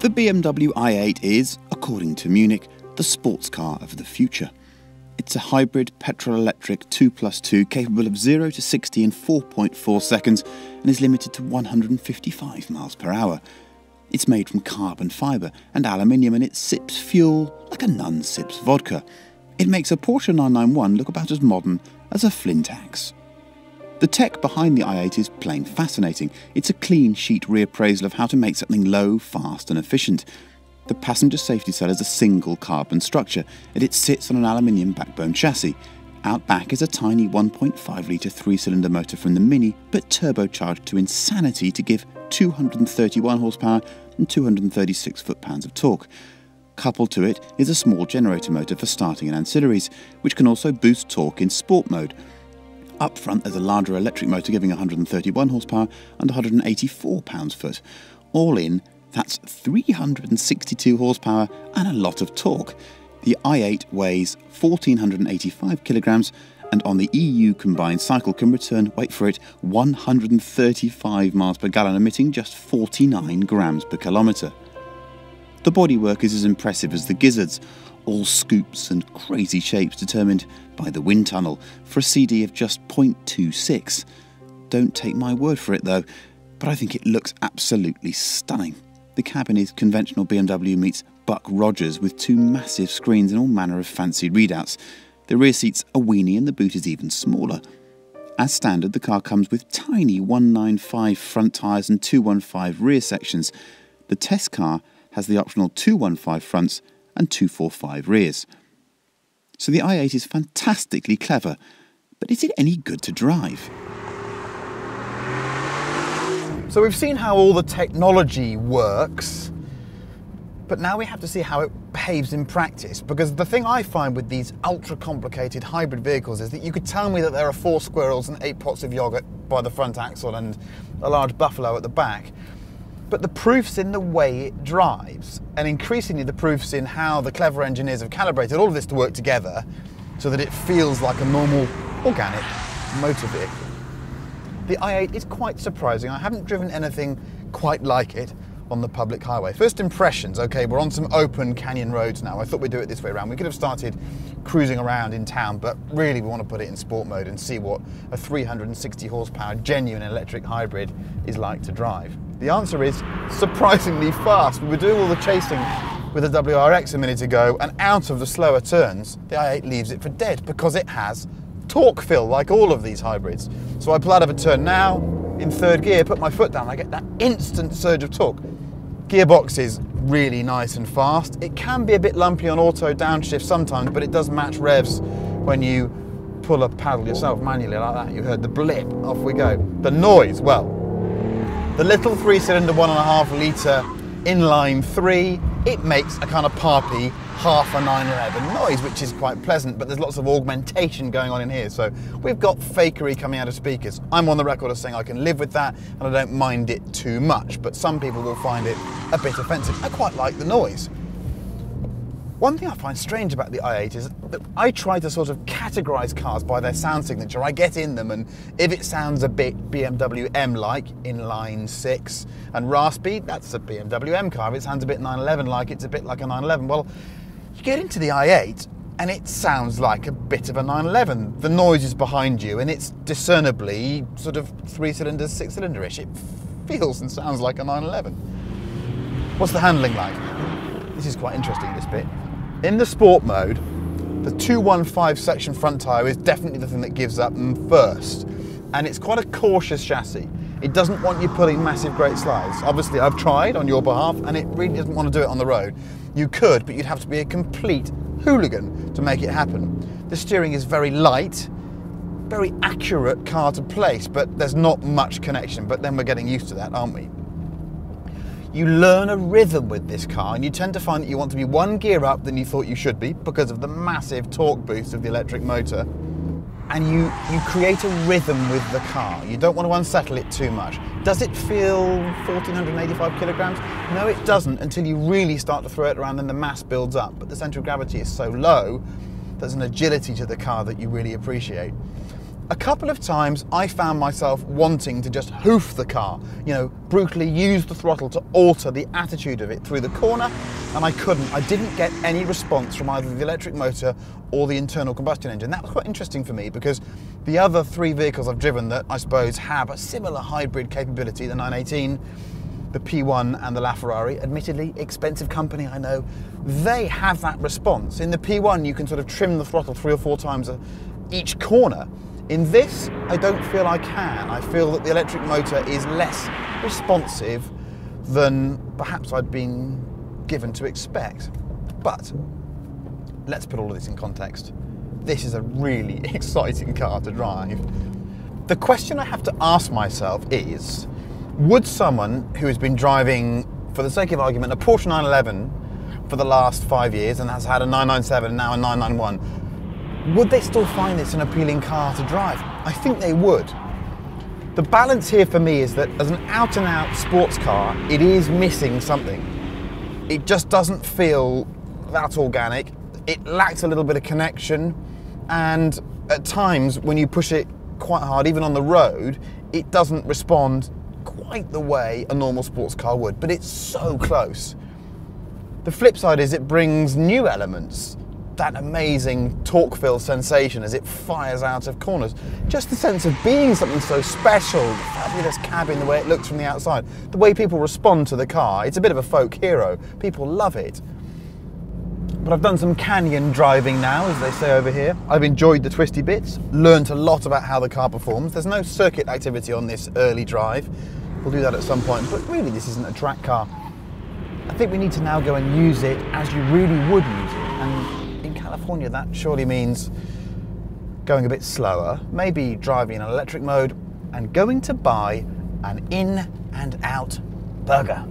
The BMW i8 is, according to Munich, the sports car of the future. It's a hybrid petrol-electric 2+2 capable of 0 to 60 in 4.4 seconds and is limited to 155 miles per hour. It's made from carbon fibre and aluminium and it sips fuel like a nun sips vodka. It makes a Porsche 991 look about as modern as a flint axe. The tech behind the i8 is plain fascinating. It's a clean sheet reappraisal of how to make something low, fast and efficient. The passenger safety cell is a single carbon structure and it sits on an aluminium backbone chassis. Out back is a tiny 1.5 litre 3-cylinder motor from the Mini, but turbocharged to insanity to give 231 horsepower and 236 foot-pounds of torque. Coupled to it is a small generator motor for starting and ancillaries, which can also boost torque in sport mode. Up front there's a larger electric motor giving 131 horsepower and 184 pounds-foot. All in, that's 362 horsepower and a lot of torque. The i8 weighs 1,485 kilograms and on the EU combined cycle can return, wait for it, 135 miles per gallon, emitting just 49 grams per kilometre. The bodywork is as impressive as the gizzards, all scoops and crazy shapes determined by the wind tunnel for a CD of just 0.26. Don't take my word for it though, but I think it looks absolutely stunning. The cabin is conventional BMW meets Buck Rogers with two massive screens and all manner of fancy readouts. The rear seat's a weenie and the boot is even smaller. As standard, the car comes with tiny 195 front tyres and 215 rear sections. The test car has the optional 215 fronts and 245 rears. So the i8 is fantastically clever, but is it any good to drive? So we've seen how all the technology works, but now we have to see how it behaves in practice, because the thing I find with these ultra complicated hybrid vehicles is that you could tell me that there are 4 squirrels and 8 pots of yogurt by the front axle and a large buffalo at the back, but the proof's in the way it drives, and increasingly the proof's in how the clever engineers have calibrated all of this to work together so that it feels like a normal, organic motor vehicle. The i8 is quite surprising. I haven't driven anything quite like it on the public highway. First impressions, okay, we're on some open canyon roads now. I thought we'd do it this way around. We could have started cruising around in town, but really we want to put it in sport mode and see what a 360 horsepower genuine electric hybrid is like to drive. The answer is surprisingly fast. We were doing all the chasing with the WRX a minute ago, and out of the slower turns, the i8 leaves it for dead because it has torque fill like all of these hybrids. So I pull out of a turn now, in 3rd gear, put my foot down, I get that instant surge of torque. Gearbox is really nice and fast. It can be a bit lumpy on auto downshift sometimes, but it does match revs when you pull a paddle yourself manually like that. You heard the blip, off we go. The noise, well, the little 3-cylinder 1.5 litre inline 3, it makes a kind of parpy half a 911 noise, which is quite pleasant, but there's lots of augmentation going on in here. So we've got fakery coming out of speakers. I'm on the record as saying I can live with that and I don't mind it too much, but some people will find it a bit offensive. I quite like the noise. One thing I find strange about the i8 is that I try to sort of categorise cars by their sound signature. I get in them, and if it sounds a bit BMW M-like, inline 6, and raspy, that's a BMW M car. If it sounds a bit 911-like, it's a bit like a 911. Well, you get into the i8 and it sounds like a bit of a 911. The noise is behind you and it's discernibly sort of 3-cylinder, 6-cylinder-ish. It feels and sounds like a 911. What's the handling like? This is quite interesting, this bit. In the sport mode, the 215 section front tyre is definitely the thing that gives up first. And it's quite a cautious chassis. It doesn't want you pulling massive great slides. Obviously I've tried on your behalf and it really doesn't want to do it on the road. You could, but you'd have to be a complete hooligan to make it happen. The steering is very light, very accurate car to place, but there's not much connection, but then we're getting used to that, aren't we? You learn a rhythm with this car and you tend to find that you want to be 1 gear up than you thought you should be because of the massive torque boost of the electric motor. And you create a rhythm with the car. You don't want to unsettle it too much. Does it feel 1,485 kilograms? No, it doesn't until you really start to throw it around and the mass builds up. But the centre of gravity is so low, there's an agility to the car that you really appreciate. a couple of times I found myself wanting to just hoof the car, you know, brutally use the throttle to alter the attitude of it through the corner, and I couldn't. I didn't get any response from either the electric motor or the internal combustion engine. That was quite interesting for me because the other 3 vehicles I've driven that I suppose have a similar hybrid capability, the 918, the P1 and the LaFerrari, admittedly expensive company, I know, they have that response. In the P1 you can sort of trim the throttle 3 or 4 times each corner. In this, I don't feel I can. I feel that the electric motor is less responsive than perhaps I'd been given to expect. But let's put all of this in context. This is a really exciting car to drive. The question I have to ask myself is, would someone who has been driving, for the sake of argument, a Porsche 911 for the last 5 years and has had a 997 and now a 991, would they still find this an appealing car to drive? I think they would. The balance here for me is that as an out-and-out sports car, it is missing something. It just doesn't feel that organic. It lacks a little bit of connection, and at times when you push it quite hard, even on the road, it doesn't respond quite the way a normal sports car would, but it's so close. The flip side is it brings new elements. That amazing torque-filled sensation as it fires out of corners. Just the sense of being something so special, the fabulous cabin, the way it looks from the outside, the way people respond to the car. It's a bit of a folk hero. People love it. But I've done some canyon driving now, as they say over here. I've enjoyed the twisty bits, learnt a lot about how the car performs. There's no circuit activity on this early drive. We'll do that at some point, but really this isn't a track car. I think we need to now go and use it as you really would use it. And in California, that surely means going a bit slower, maybe driving in an electric mode, and going to buy an in and out burger.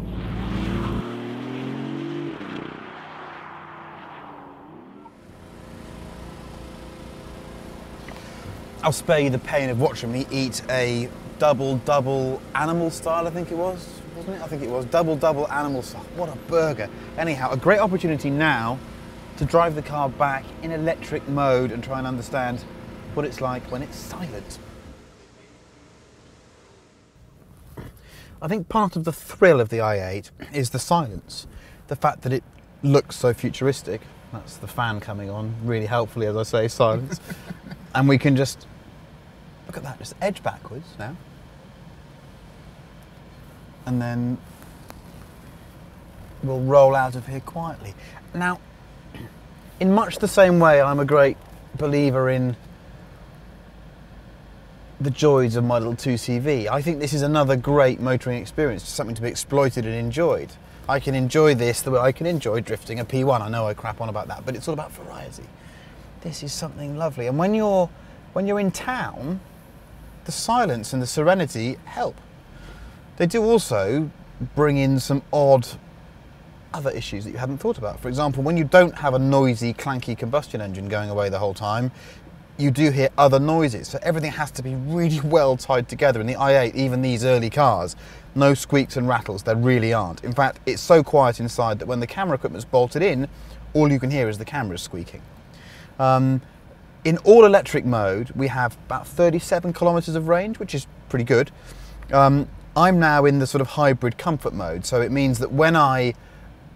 I'll spare you the pain of watching me eat a double animal style, I think it was, wasn't it? I think it was double animal style. What a burger. Anyhow, a great opportunity now to drive the car back in electric mode and try and understand what it's like when it's silent. I think part of the thrill of the i8 is the silence. The fact that it looks so futuristic. That's the fan coming on, really helpfully, as I say, silence. And we can just, look at that, just edge backwards now. And then we'll roll out of here quietly. Now, in much the same way, I'm a great believer in the joys of my little 2CV. I think this is another great motoring experience, something to be exploited and enjoyed. I can enjoy this the way I can enjoy drifting a P1. I know I crap on about that, but it's all about variety. This is something lovely. And when you're in town, the silence and the serenity help. They do also bring in some odd other issues that you hadn't thought about. For example, when you don't have a noisy, clanky combustion engine going away the whole time, you do hear other noises. So everything has to be really well tied together. In the i8, even these early cars, no squeaks and rattles, there really aren't. In fact, it's so quiet inside that when the camera equipment's bolted in, all you can hear is the camera squeaking. In all electric mode, we have about 37 kilometers of range, which is pretty good. I'm now in the sort of hybrid comfort mode, so it means that when I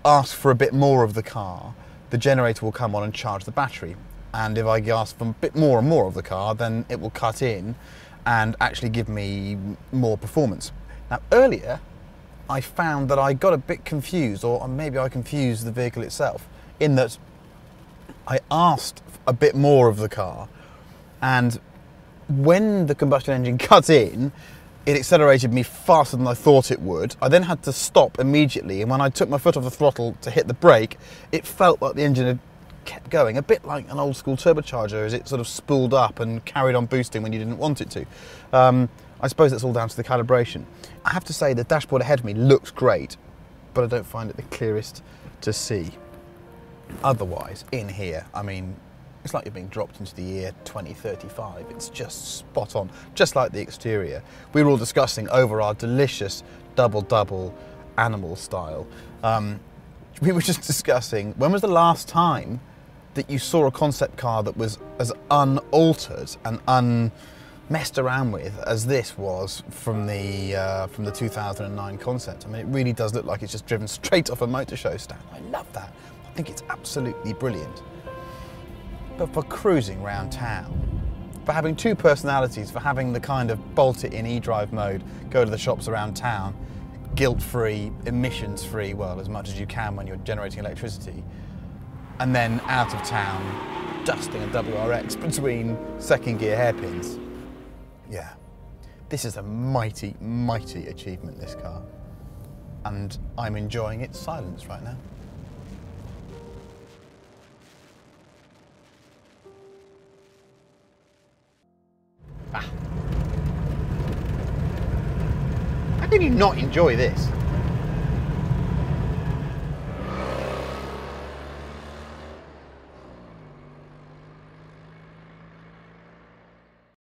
ask for a bit more of the car, the generator will come on and charge the battery. And if I ask for a bit more and more of the car, then it will cut in and actually give me more performance. Now, earlier, I found that I got a bit confused, or maybe I confused the vehicle itself, in that I asked a bit more of the car, and when the combustion engine cut in, it accelerated me faster than I thought it would. I then had to stop immediately, and when I took my foot off the throttle to hit the brake, it felt like the engine had kept going, a bit like an old school turbocharger as it sort of spooled up and carried on boosting when you didn't want it to. I suppose that's all down to the calibration. I have to say the dashboard ahead of me looks great, but I don't find it the clearest to see. Otherwise, in here, I mean, it's like you're being dropped into the year 2035. It's just spot on, just like the exterior. We were all discussing over our delicious double animal style. We were just discussing, when was the last time that you saw a concept car that was as unaltered and messed around with as this was from the 2009 concept. I mean, it really does look like it's just driven straight off a motor show stand. I love that. I think it's absolutely brilliant. But for cruising around town, for having two personalities, for having the kind of bolt it in e-drive mode, go to the shops around town, guilt-free, emissions-free, well, as much as you can when you're generating electricity, and then out of town, dusting a WRX between second gear hairpins. Yeah, this is a mighty, mighty achievement, this car. And I'm enjoying its silence right now. How can you not enjoy this?